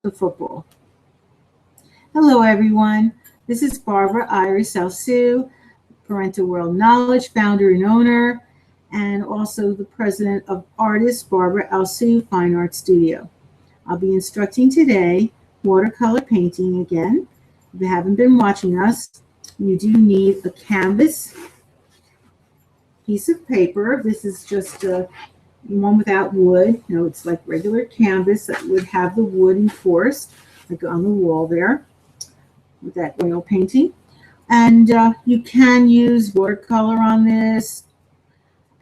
the football. Hello, everyone. This is Barbara Iris Alsu, Parental World Knowledge founder and owner, and also the president of Artist Barbara Alsu Fine Art Studio. I'll be instructing today watercolor painting again. If you haven't been watching us, you do need a canvas, piece of paper. This is just one without wood. You know, it's like regular canvas that would have the wood enforced, like on the wall there with that oil painting. And you can use watercolor on this.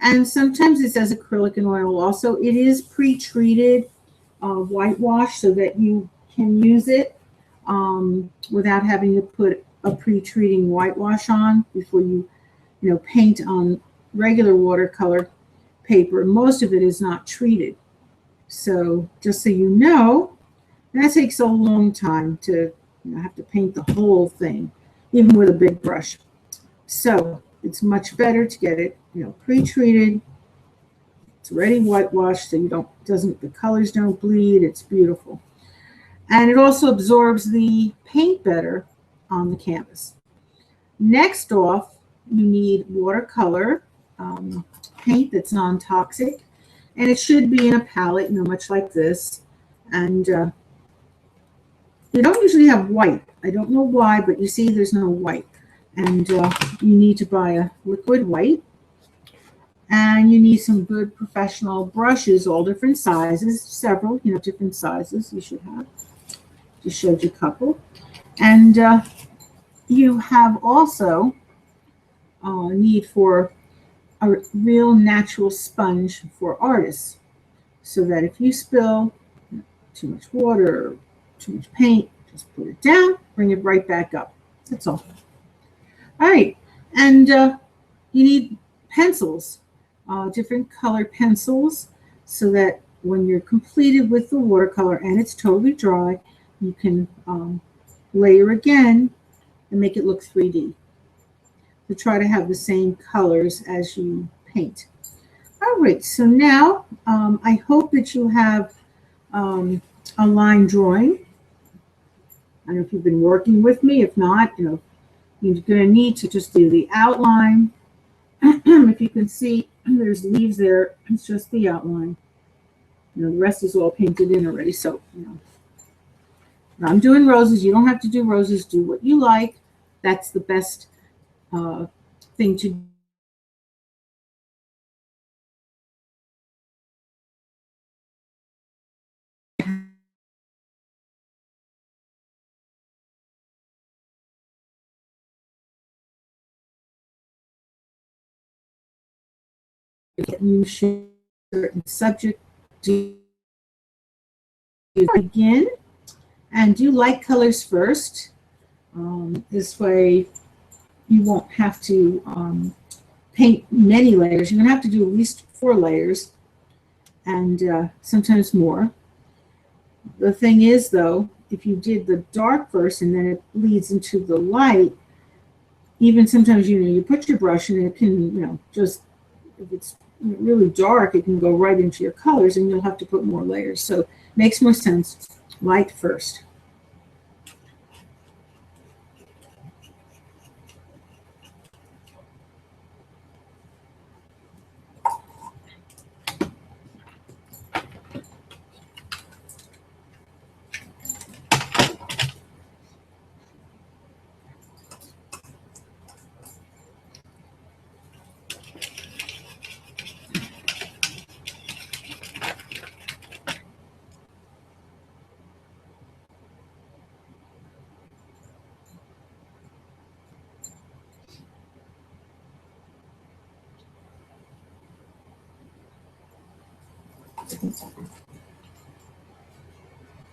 And sometimes it says acrylic and oil also. It is pre-treated whitewash so that you can use it without having to put a pre-treating whitewash on before you paint on regular watercolor paper. Most of it is not treated. So just so you know, that takes a long time to have to paint the whole thing, even with a big brush. So it's much better to get it, pre-treated. It's already whitewashed, so the colors don't bleed. It's beautiful. And it also absorbs the paint better on the canvas. Next off, you need watercolor paint that's non-toxic, and it should be in a palette, much like this. And you don't usually have white. I don't know why, but you see there's no white. And you need to buy a liquid white. And you need some good professional brushes, all different sizes, several, different sizes you should have. Just showed you a couple. And you have also need for a real natural sponge for artists, so that if you spill too much water or too much paint, just put it down, bring it right back up. That's all. All right, and you need pencils, different color pencils, so that when you're completed with the watercolor and it's totally dry, you can layer again and make it look 3D. To try to have the same colors as you paint. All right, so now I hope that you have a line drawing. I don't know if you've been working with me. If not, you're going to need to just do the outline. If you can see, there's leaves there. It's just the outline. The rest is all painted in already. So, I'm doing roses. You don't have to do roses. Do what you like. That's the best thing to do. You should certain subject to begin and do light colors first. This way you won't have to paint many layers. You're going to have to do at least 4 layers and sometimes more. The thing is, though, if you did the dark first and then it bleeds into the light, even sometimes, you put your brush and it can, just, if it's really dark, it can go right into your colors and you'll have to put more layers. So it makes more sense, light first.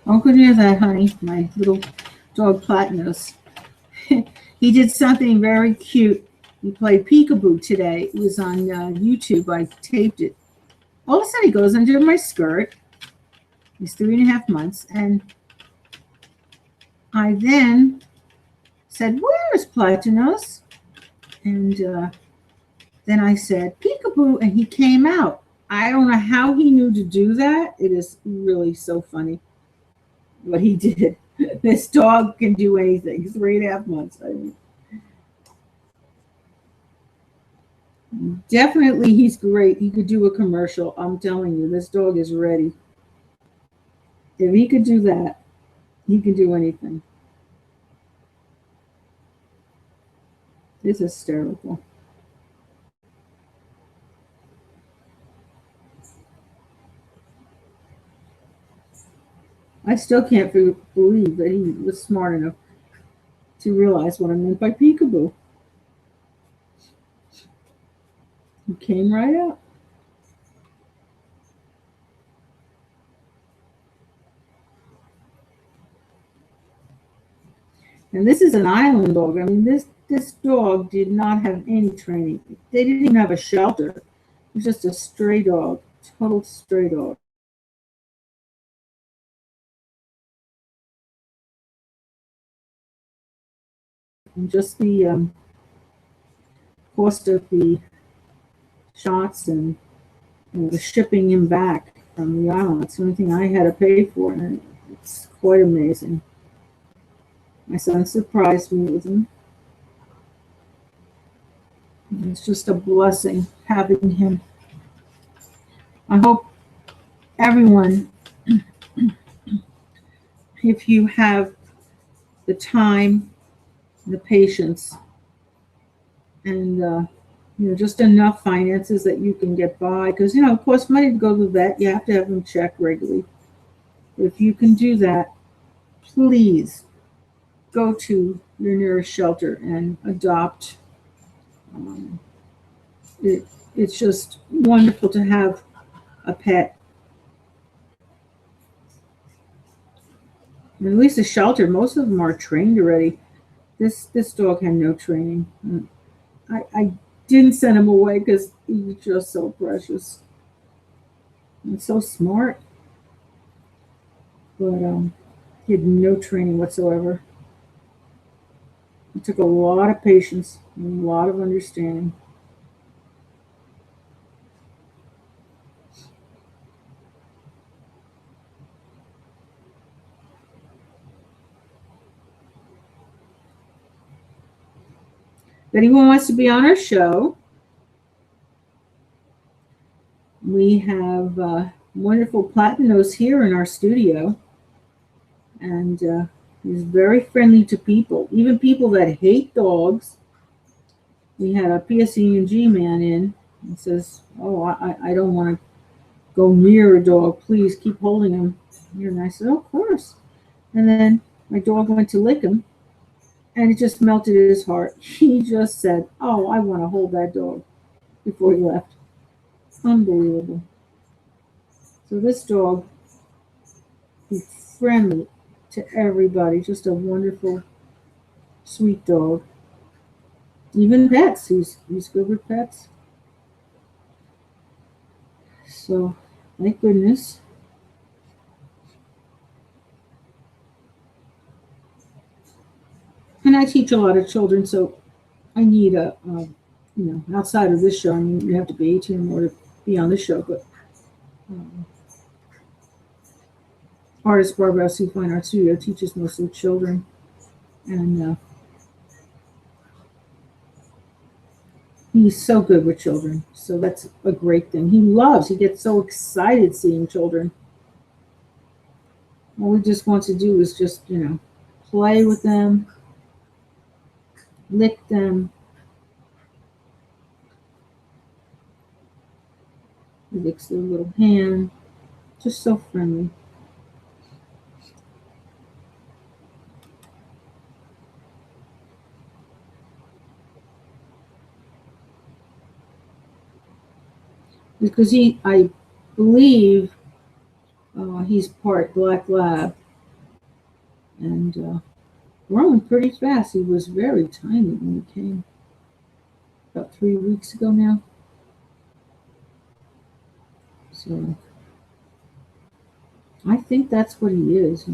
Don't go near that, honey. My little dog Platinos. He did something very cute. He played peekaboo today. It was on YouTube. I taped it. All of a sudden, he goes under my skirt. He's 3.5 months. And I then said, "Where's Platinos?" And then I said, "Peekaboo," and he came out. I don't know how he knew to do that. It is really so funny. what he did. This dog can do anything. 3.5 months. I mean, definitely, he's great. He could do a commercial. I'm telling you, this dog is ready. If he could do that, he can do anything. It's hysterical. I still can't believe that he was smart enough to realize what I meant by peekaboo. He came right out. And this is an island dog. I mean, this dog did not have any training. They didn't even have a shelter. It was just a stray dog, total stray dog. And just the cost of the shots and the shipping him back from the island. That's the only thing I had to pay for, and it's quite amazing. My son surprised me with him. And it's just a blessing having him. I hope everyone, if you have the time, the patience, and just enough finances that you can get by, because it costs money to go to the vet. You have to have them checked regularly. But if you can do that, please go to your nearest shelter and adopt. Um, it's just wonderful to have a pet. And at least a shelter, most of them are trained already. This dog had no training. I didn't send him away because he's just so precious and so smart. But he had no training whatsoever. It took a lot of patience and a lot of understanding. If anyone wants to be on our show, we have wonderful Platinos here in our studio, and he's very friendly to people, even people that hate dogs. We had a PSENG man in and says, "Oh, I don't want to go near a dog. Please keep holding him." And I said, "Oh, of course." And then my dog went to lick him, and it just melted his heart. He just said, "Oh, I want to hold that dog," before he left. Unbelievable. So this dog is friendly to everybody. Just a wonderful, sweet dog. Even pets. He's good with pets. So thank goodness. And I teach a lot of children, so I need outside of this show. I mean, you have to be 18 in order to be on this show, but um, artist Barbara Sue Fine Art Studio teaches mostly children, and he's so good with children. So that's a great thing. He gets so excited seeing children. All he just wants to do is just, play with them, lick them. He licks their little hand. Just so friendly. Because I believe he's part black lab, and growing pretty fast. He was very tiny when he came about 3 weeks ago now. So I think that's what he is.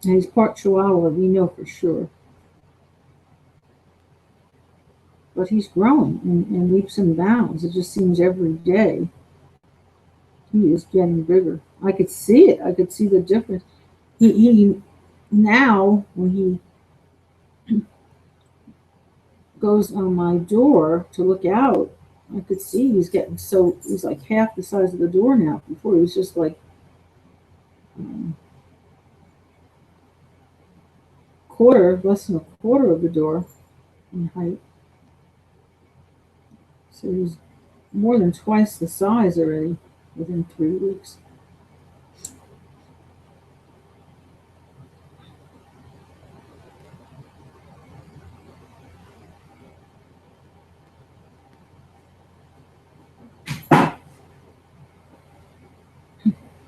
And he's part Chihuahua, we know for sure. But he's growing in leaps and bounds. It just seems every day he is getting bigger. I could see it. I could see the difference. He now, when he goes on my door to look out, I could see he's like half the size of the door now. Before he was just like um, less than a quarter of the door in height. So he's more than twice the size already within 3 weeks.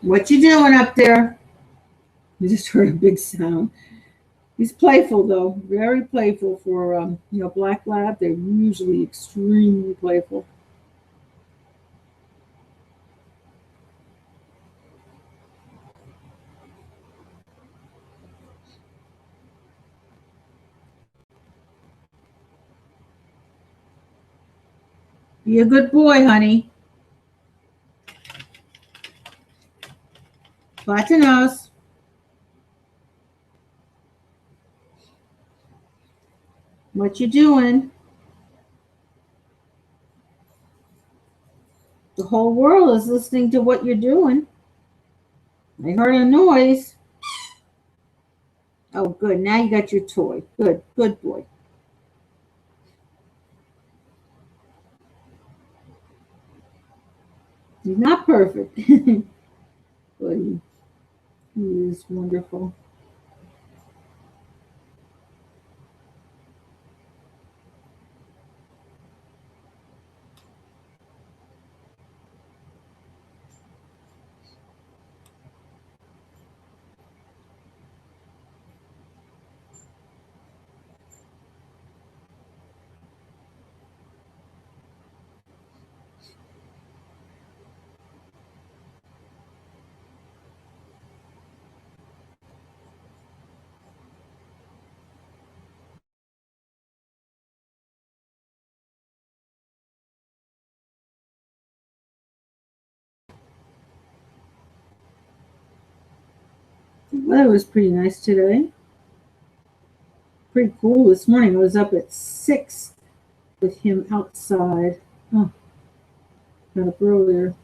What you doing up there? You just heard a big sound. He's playful though, very playful for black lab. They're usually extremely playful. Be a good boy, honey. Flat your nose. What you doing? The whole world is listening to what you're doing. I heard a noise. Oh, good. Now you got your toy. Good. Good boy. He's not perfect, but he is wonderful. The weather was pretty nice today. Pretty cool this morning. I was up at 6 with him outside. Oh, got up earlier.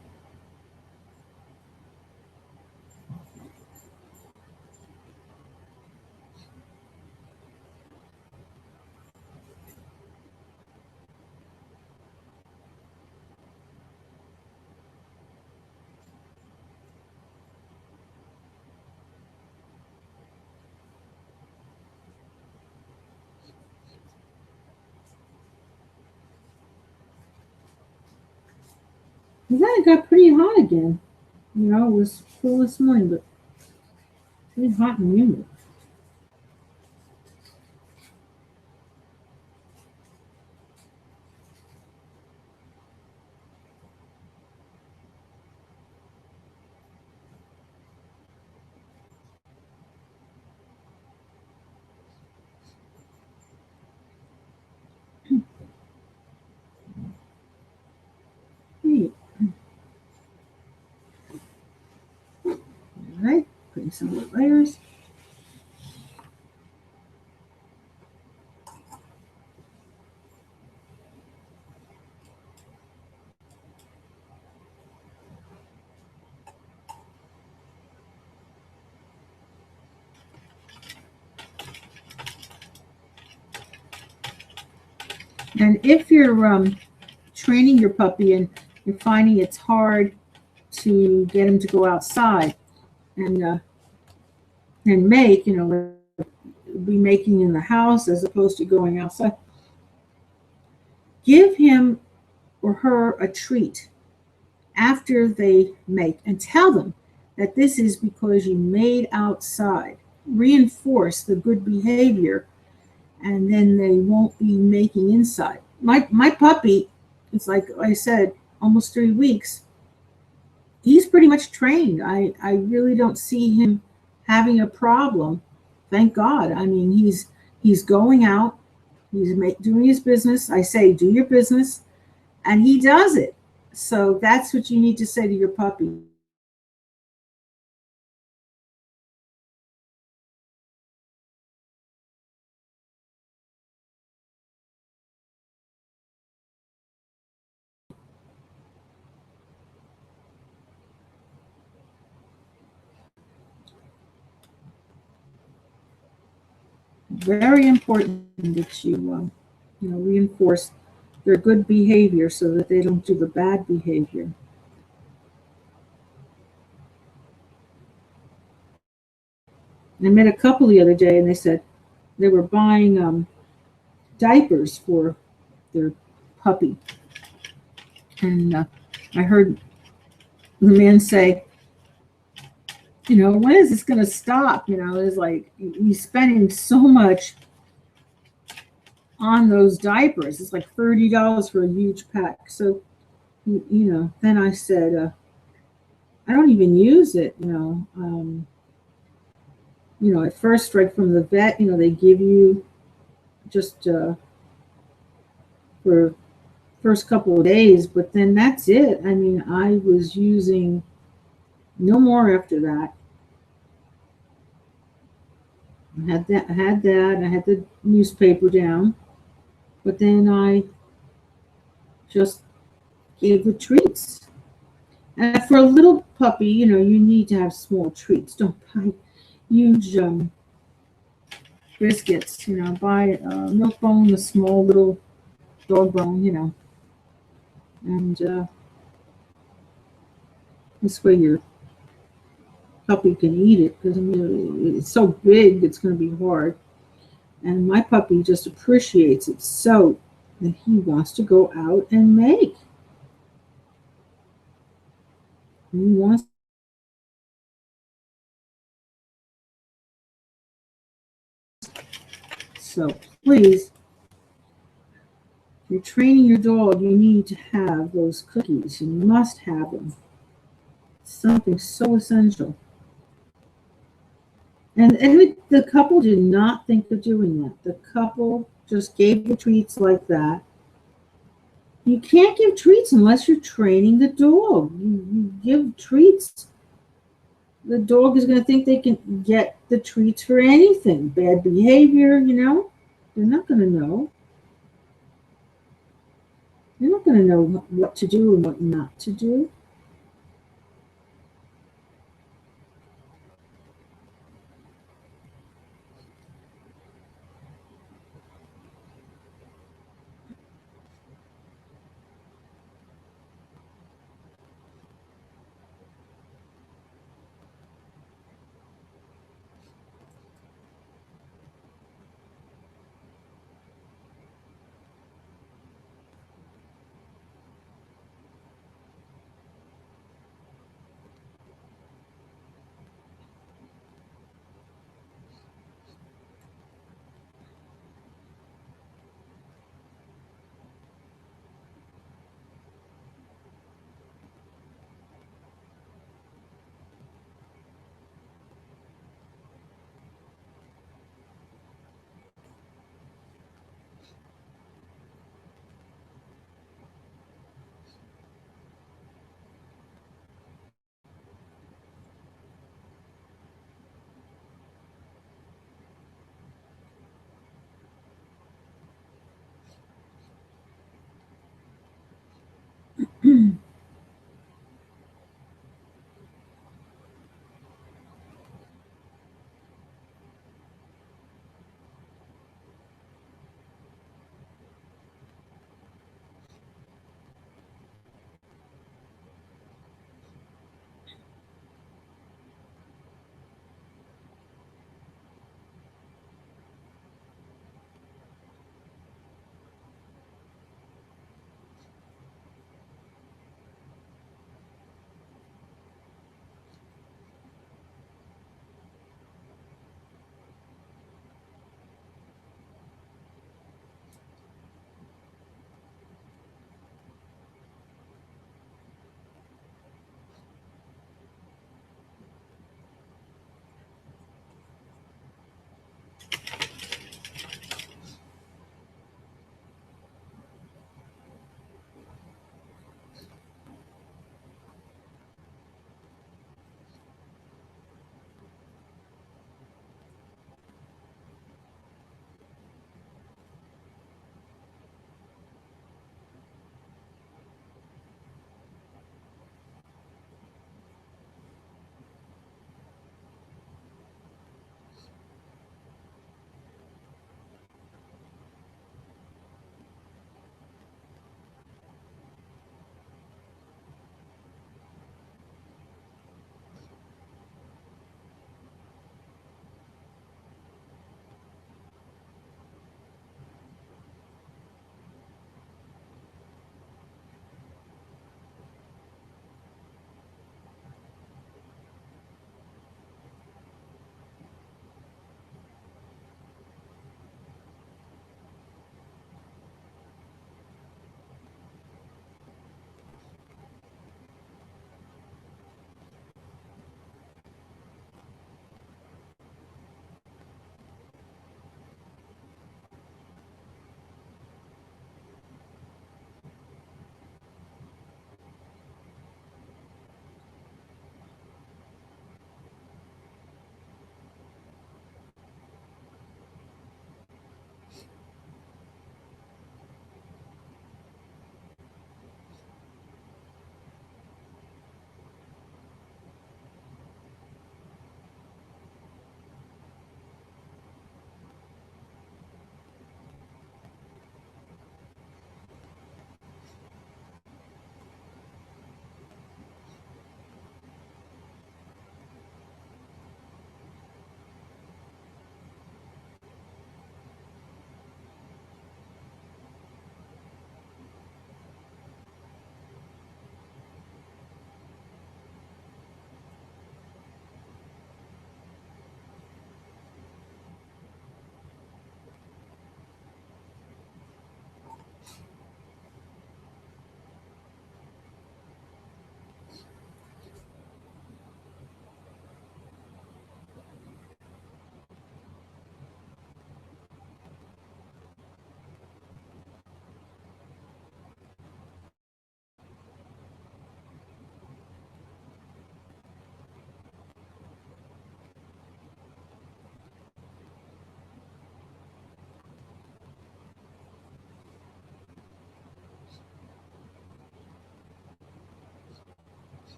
And then it got pretty hot again. It was cool this morning, but pretty hot and humid. Neat. All right, putting some more layers. And if you're training your puppy and you're finding it's hard to get him to go outside and make, be making in the house as opposed to going outside, give him or her a treat after they make and tell them that this is because you made outside. Reinforce the good behavior and then they won't be making inside. My puppy, it's like I said, almost 3 weeks. He's pretty much trained. I really don't see him having a problem thank God. I mean, he's going out, he's doing his business. I say, do your business, and he does it. So that's what you need to say to your puppy. Very important that you reinforce their good behavior so that they don't do the bad behavior. I met a couple the other day, and they said they were buying diapers for their puppy, and I heard the man say, when is this going to stop? It's like he's spending so much on those diapers. It's like $30 for a huge pack. So, then I said, I don't even use it. At first, right from the vet, they give you just for first couple of days, but then that's it. I mean, I was using no more after that. I had the newspaper down, but then I just gave the treats. And for a little puppy, you need to have small treats. Don't buy huge biscuits. Buy milk bone, the small little dog bone. And this way your puppy can eat it, because it's so big, it's going to be hard. And my puppy just appreciates it so that he wants to go out and make. He wants. So please, if you're training your dog, you need to have those cookies. You must have them. It's something so essential. And the couple did not think of doing that. The couple just gave the treats like that. You can't give treats unless you're training the dog. You give treats, the dog is going to think they can get the treats for anything. Bad behavior, they're not going to know. They're not going to know what to do and what not to do.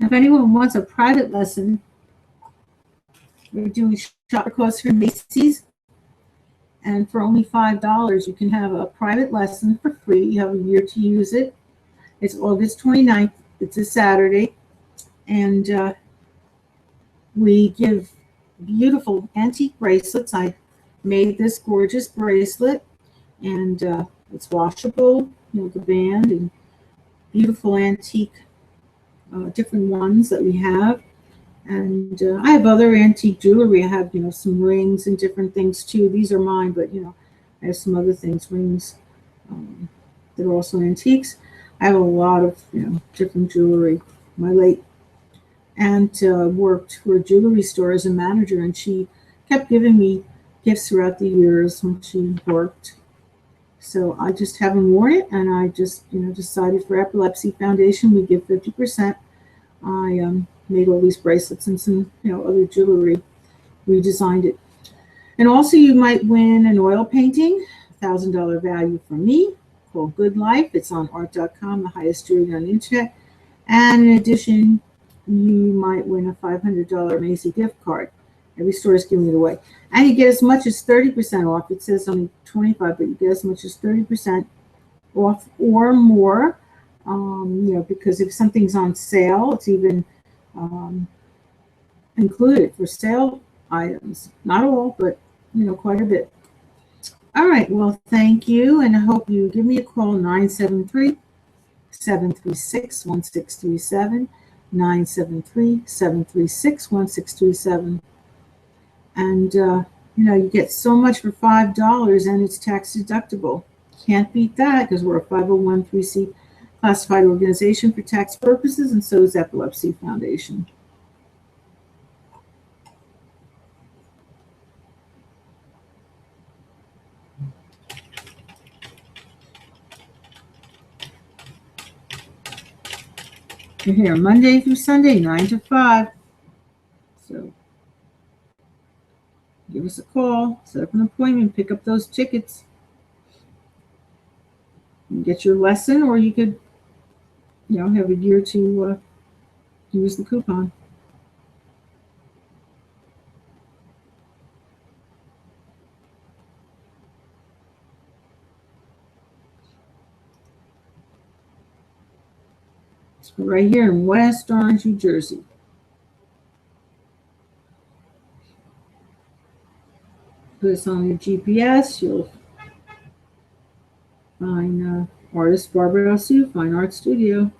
If anyone wants a private lesson, we're doing shopper course for Macy's, and for only $5, you can have a private lesson for free. You have a year to use it. It's August 29th. It's a Saturday, and we give beautiful antique bracelets. I made this gorgeous bracelet, and it's washable, the band, and beautiful antique, different ones that we have. And I have other antique jewelry. I have, some rings and different things too. These are mine, but, I have some other things, rings that are also antiques. I have a lot of, different jewelry. My late aunt worked for a jewelry store as a manager, and she kept giving me gifts throughout the years when she worked. So I just haven't worn it, and I just, decided for Epilepsy Foundation, we give 50%. I made all these bracelets and some, other jewelry, redesigned it. And also you might win an oil painting, $1,000 value from me, called Good Life. It's on art.com, the highest jewelry on the internet. And in addition, you might win a $500 Macy gift card. Every store is giving it away. And you get as much as 30% off. It says only 25, but you get as much as 30% off or more. Because if something's on sale, it's even included for sale items. Not all, but, quite a bit. All right, well, thank you, and I hope you give me a call, 973-736-1637, 973-736-1637. And, you get so much for $5, and it's tax deductible. Can't beat that, because we're a 501(c) classified organization for tax purposes, and so is Epilepsy Foundation. We're here Monday through Sunday, 9 to 5. So give us a call, set up an appointment, pick up those tickets. You can get your lesson, or you could, have a year to use the coupon. It's right here in West Orange, New Jersey. Put this on your GPS. You'll find artist Barbara Sue, Fine Art Studio.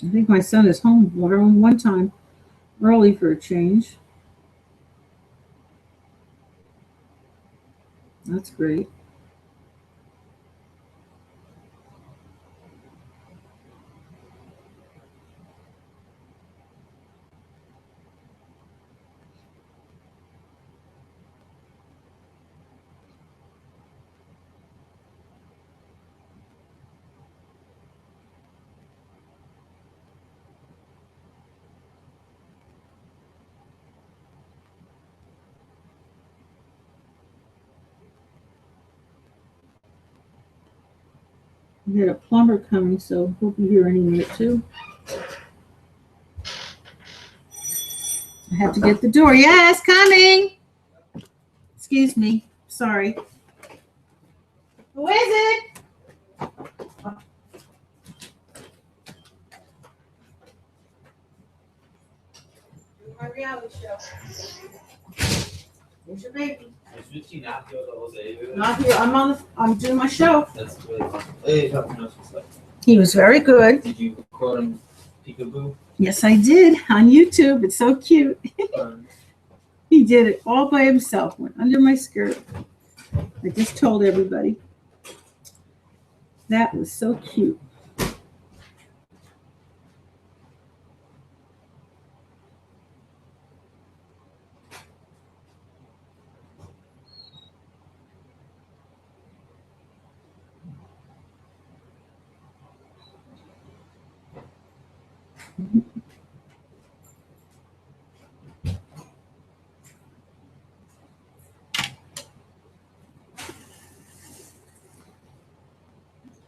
I think my son is home one time early for a change. That's great. We had a plumber coming, so he'll be here any minute too. I have to get the door. Yes, coming. Excuse me. Sorry. Who is it? My reality show. Here's your baby. Not here. I'm doing my show. That's really awesome. Hey, stuff. He was very good. Did you record him peekaboo? Yes, I did on YouTube. It's so cute. He did it all by himself. Went under my skirt. I just told everybody. That was so cute.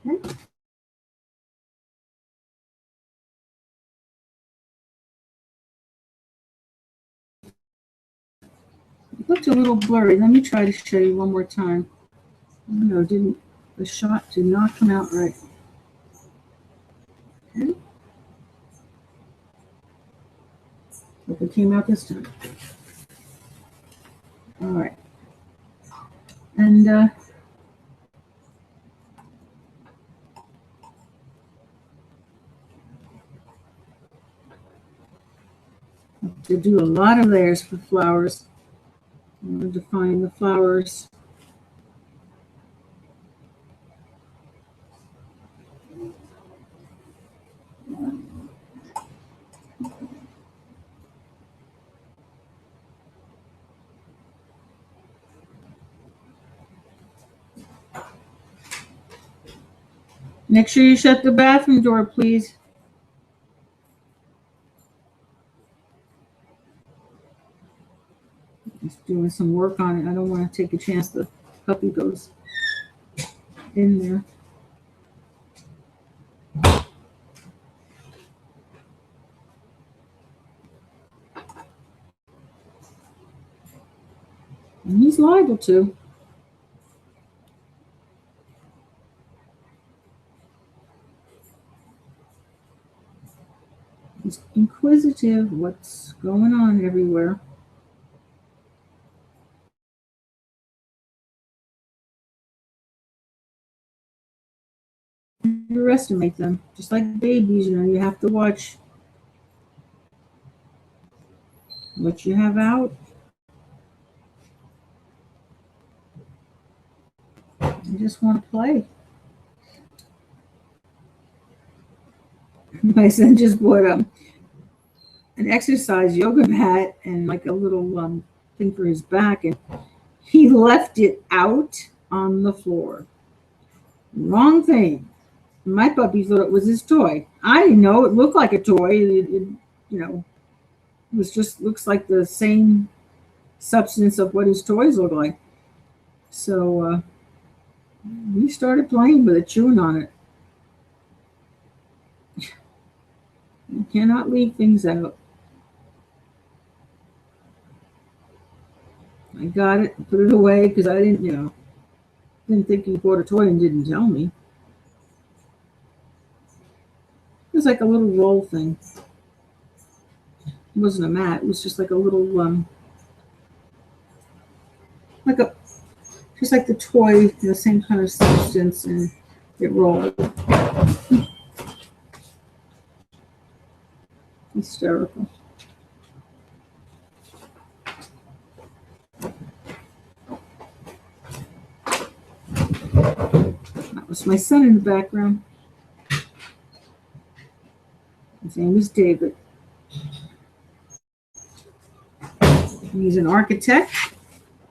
Okay. It looked a little blurry. Let me try to show you one more time. No, the shot did not come out right. Okay. Hope it came out this time. All right. And to do a lot of layers for flowers. I'm going to define the flowers. Make sure you shut the bathroom door, please. Just doing some work on it. I don't want to take a chance the puppy goes in there. And he's liable to. He's inquisitive. What's going on everywhere? Underestimate them. Just like babies, you have to watch what you have out. You just want to play. My son just bought an exercise yoga mat and like a little thing for his back, and he left it out on the floor. Wrong thing. My puppy thought it was his toy. I didn't know it looked like a toy. It was just looks like the same substance of what his toys look like. So we started playing with it, chewing on it. You cannot leave things out. I got it, put it away because I didn't, didn't think he bought a toy and didn't tell me. It was like a little roll thing. It wasn't a mat. It was just like a little, just like the toy, the same kind of substance, and it rolled. Hysterical. That was my son in the background. His name is David. He's an architect,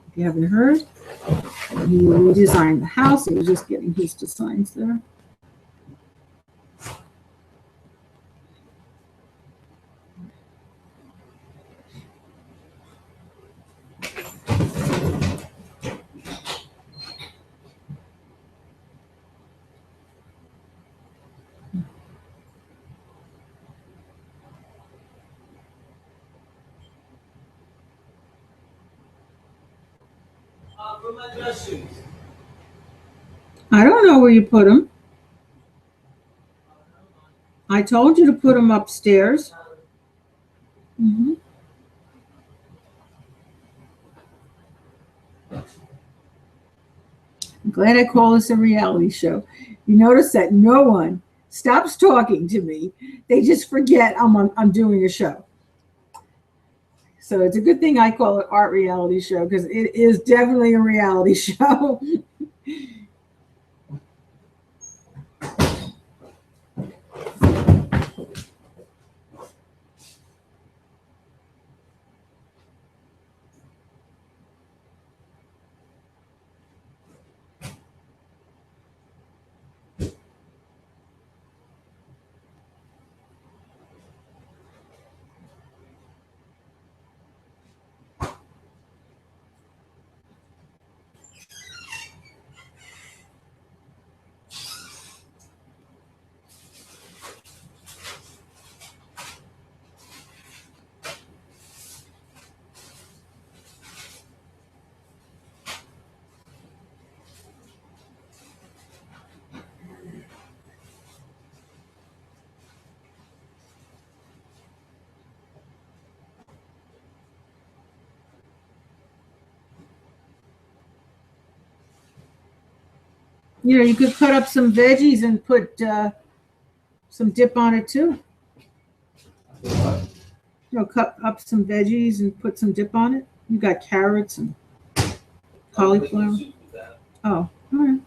if you haven't heard. He redesigned the house. He was just getting his designs there. Where my dress shoes? I don't know where you put them. I told you to put them upstairs. Mm-hmm. I'm glad I call this a reality show. You notice that no one stops talking to me. They just forget I'm doing a show. So it's a good thing I call it art reality show because it is definitely a reality show. You could cut up some veggies and put some dip on it too. Cut up some veggies and put some dip on it. You got carrots and cauliflower. Oh, all right.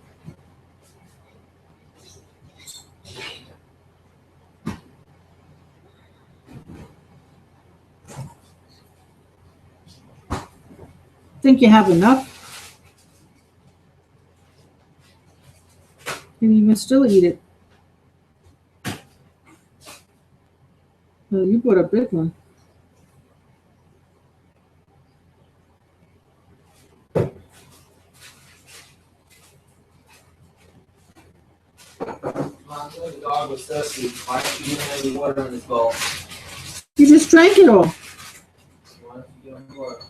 Think you have enough? You can even still eat it. Well, you bought a big one. The dog was thirsty. Why don't you give him any water in his bowl? You just drank it all. Why don't you give him water?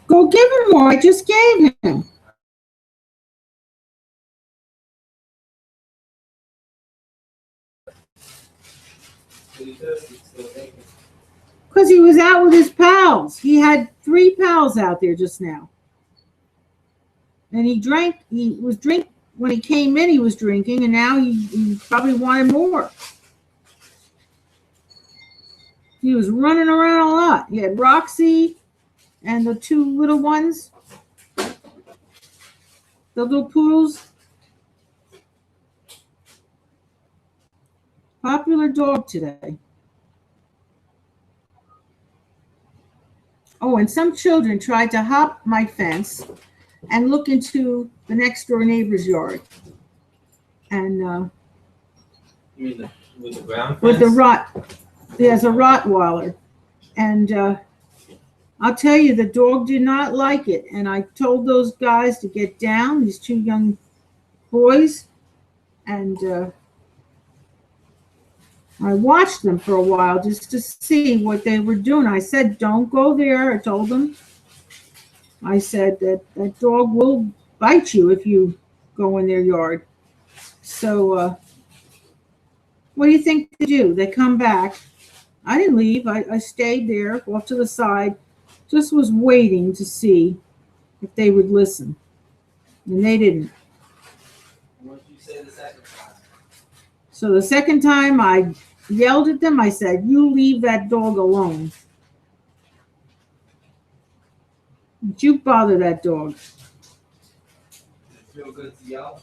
Go give him more. I just gave him. Because he was out with his pals. He had 3 pals out there just now. And he was drinking. When he came in, he was drinking, and now he probably wanted more. He was running around a lot. He had Roxy and the 2 little ones, the little poodles. Popular dog today. Oh, and some children tried to hop my fence and look into the next door neighbor's yard. And You mean with the ground with fence? There's a Rottweiler. And I'll tell you, the dog did not like it. And I told those guys to get down, these 2 young boys. And I watched them for a while just to see what they were doing. I said, don't go there. I told them. I said that that dog will bite you if you go in their yard. So what do you think they do? They come back. I didn't leave. I stayed there off to the side, just was waiting to see if they would listen. And they didn't. What did you say the second time? So the second time I yelled at them, I said, "You leave that dog alone. Don't you bother that dog." Did it feel good to yell?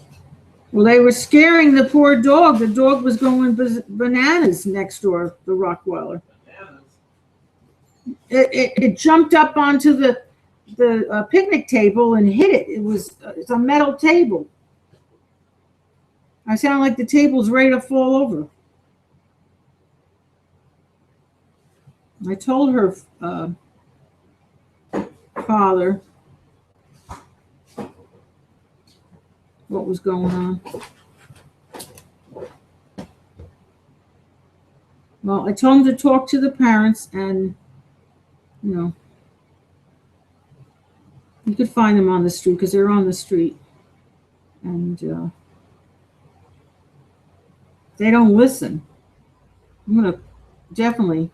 Well, they were scaring the poor dog. The dog was going bananas next door, the Rottweiler. Bananas. It jumped up onto the picnic table and hit it. It's a metal table. I sound like the table's ready to fall over. I told her father what was going on. Well, I told him to talk to the parents, and you could find them on the street because they're on the street, and they don't listen. I'm gonna definitely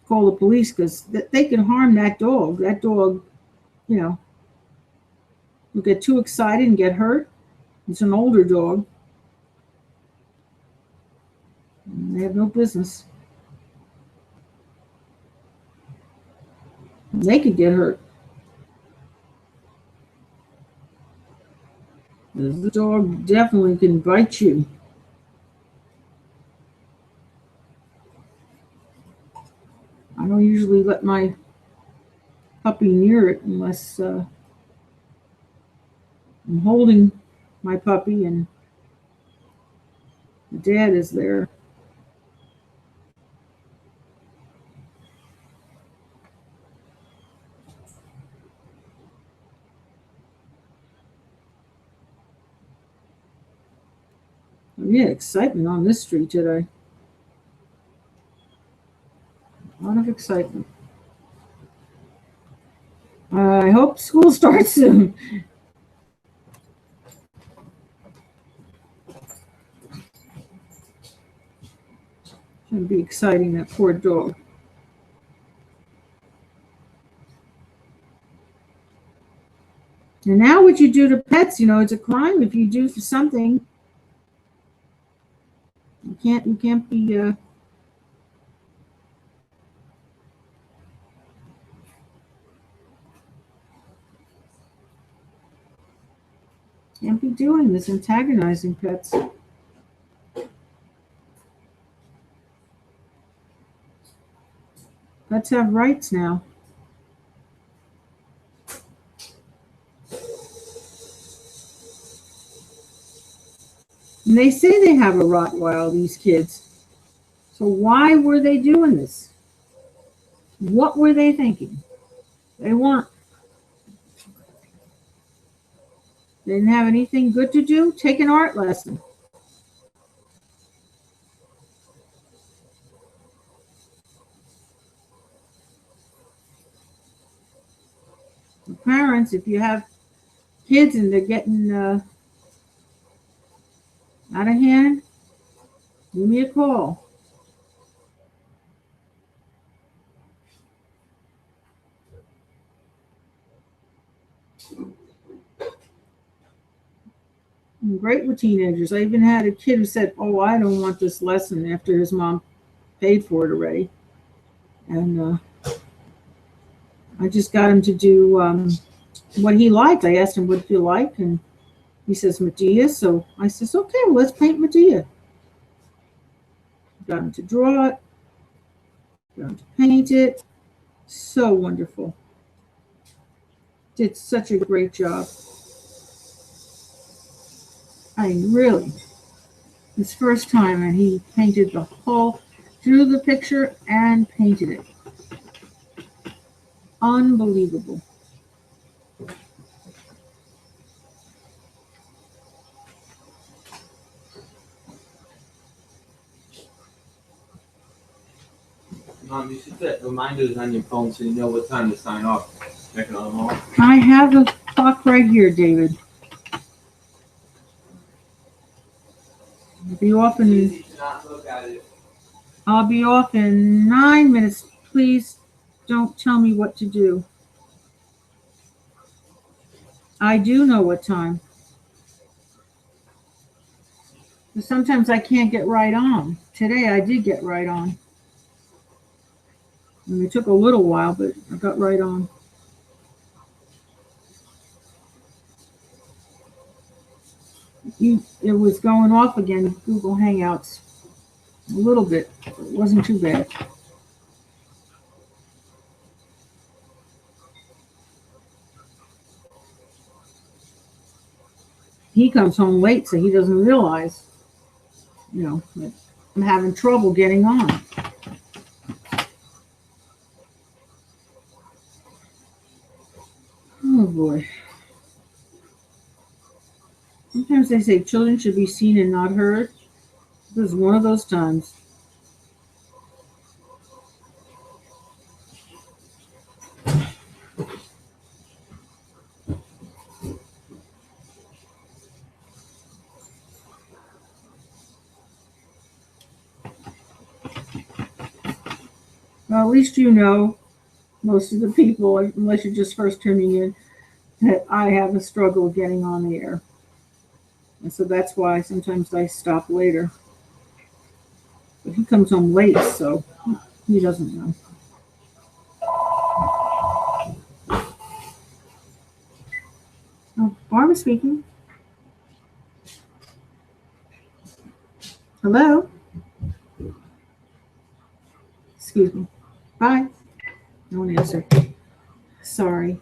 call the police because they can harm that dog. That dog, will get too excited and get hurt. It's an older dog. And they have no business. They could get hurt. The dog definitely can bite you. I don't usually let my puppy near it unless I'm holding my puppy and the dad is there. Yeah, excitement on this street today. A lot of excitement. I hope school starts soon. It's going to be exciting, that poor dog. And now what you do to pets, it's a crime if you do for something. You can't be doing this, antagonizing pets. Pets have rights now. And they say they have a Rottweiler, these kids. So why were they doing this? What were they thinking? They didn't have anything good to do? Take an art lesson. The parents, if you have kids and they're getting out of hand, give me a call. I'm great with teenagers. I even had a kid who said, "Oh, I don't want this lesson," after his mom paid for it already. And I just got him to do what he liked. I asked him, "What do you like?" And he says, "Medea." So I says, "Okay, well, let's paint Medea." Got him to draw it. Got him to paint it. So wonderful. Did such a great job. I mean, really. His first time, and he painted drew the picture and painted it. Unbelievable. Mom, you should set reminders on your phone so you know what time to sign off. Checking on them all. I have the clock right here, David. I'll be off in, Easy to not look at it. I'll be off in 9 minutes. Please don't tell me what to do. I do know what time. But sometimes I can't get right on. Today I did get right on. And it took a little while, but I got right on. It was going off again, Google Hangouts, a little bit. It wasn't too bad. He comes home late, so he doesn't realize, that I'm having trouble getting on. Oh boy. Sometimes they say children should be seen and not heard. This is one of those times. Well, at least you know, most of the people, unless you're just first tuning in, that I have a struggle getting on the air. And so that's why sometimes I stop later. But he comes home late, so he doesn't know. Oh, Barbara speaking. Hello? Excuse me. Bye. No one answered. Sorry.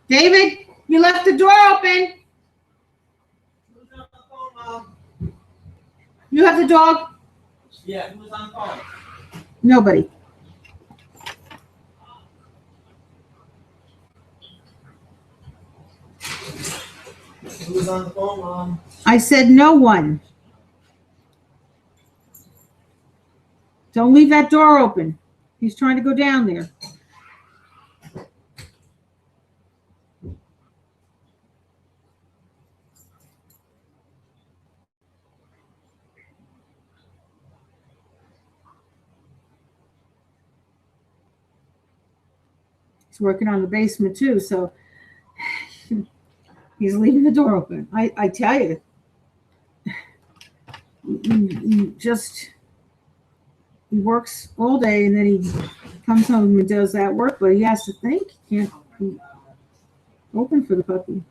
David, you left the door open. Who's on the phone, Mom? You have the dog? Yeah, who's on the phone? Nobody. Who's on the phone, Mom? I said no one. Don't leave that door open. He's trying to go down there. He's working on the basement too, so he's leaving the door open. I tell you, he works all day and then he comes home and does that work, but he has to think. He can't be open for the puppy.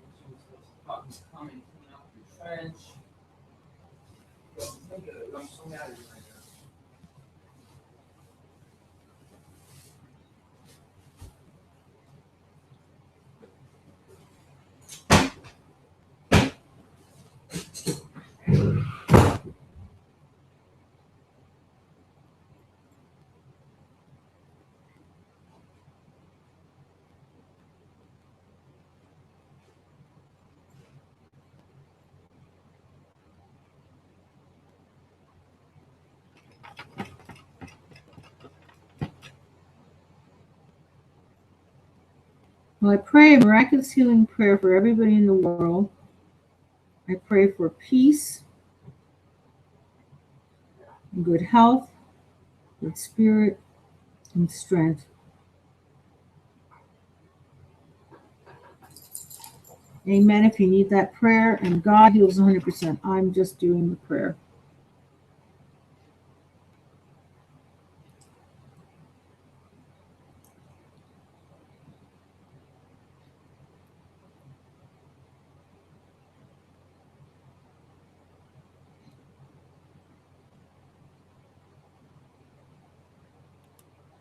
Well, I pray a miraculous healing prayer for everybody in the world. I pray for peace, and good health, good spirit, and strength. Amen. If you need that prayer, and God heals 100%. I'm just doing the prayer.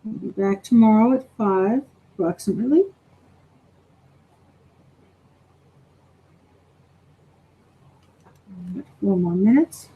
I'll be back tomorrow at 5, approximately. Got 4 more minutes.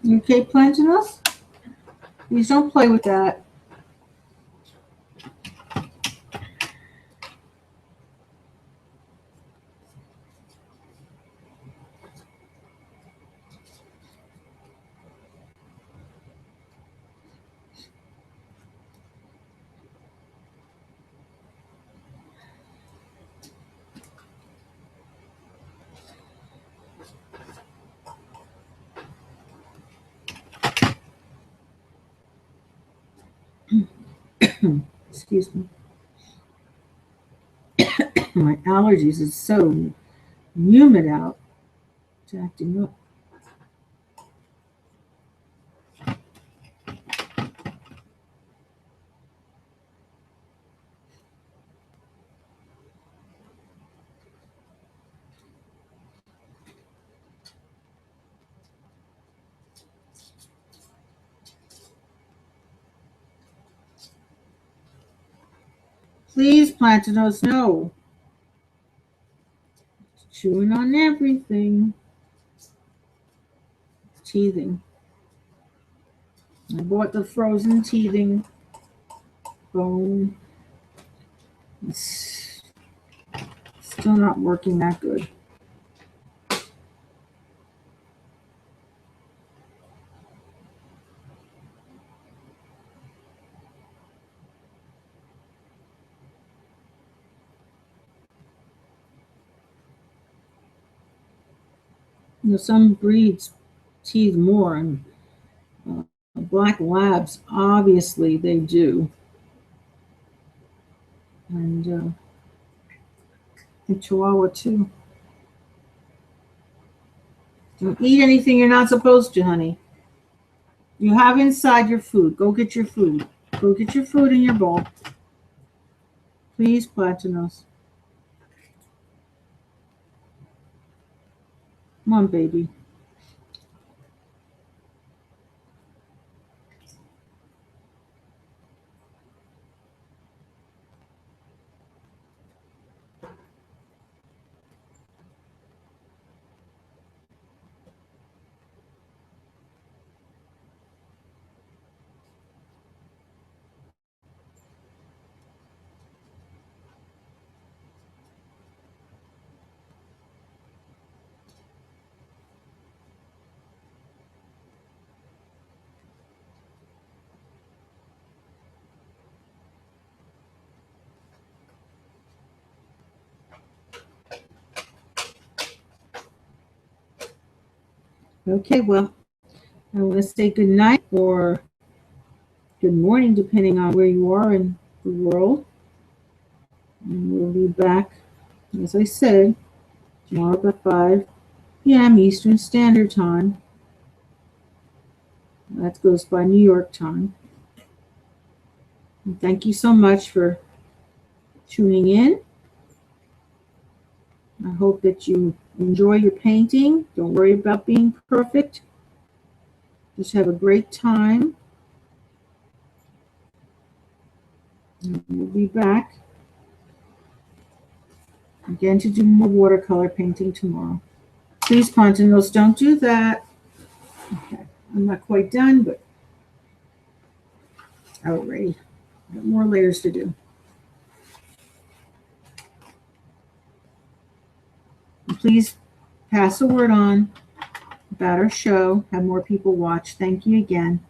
Okay, Plantanos? Please don't play with that. Excuse me. My allergies is so humid out. It's acting up. Please, Plantanos, no. Chewing on everything. Teething. I bought the frozen teething bone. It's still not working that good. You know, some breeds teeth more, and black labs, obviously, they do. And Chihuahua, too. Don't eat anything you're not supposed to, honey. You have inside your food. Go get your food. Go get your food in your bowl. Please, Platanos. Come on, baby. Okay, well, I want to say good night or good morning, depending on where you are in the world. And we'll be back, as I said, tomorrow at 5 p.m. Eastern Standard Time. That goes by New York time. And thank you so much for tuning in. I hope that you enjoy your painting. Don't worry about being perfect. Just have a great time. And we'll be back again to do more watercolor painting tomorrow. Please, Pontinos, don't do that. Okay, I'm not quite done, but already got more layers to do. And please pass the word on about our show. Have more people watch. Thank you again.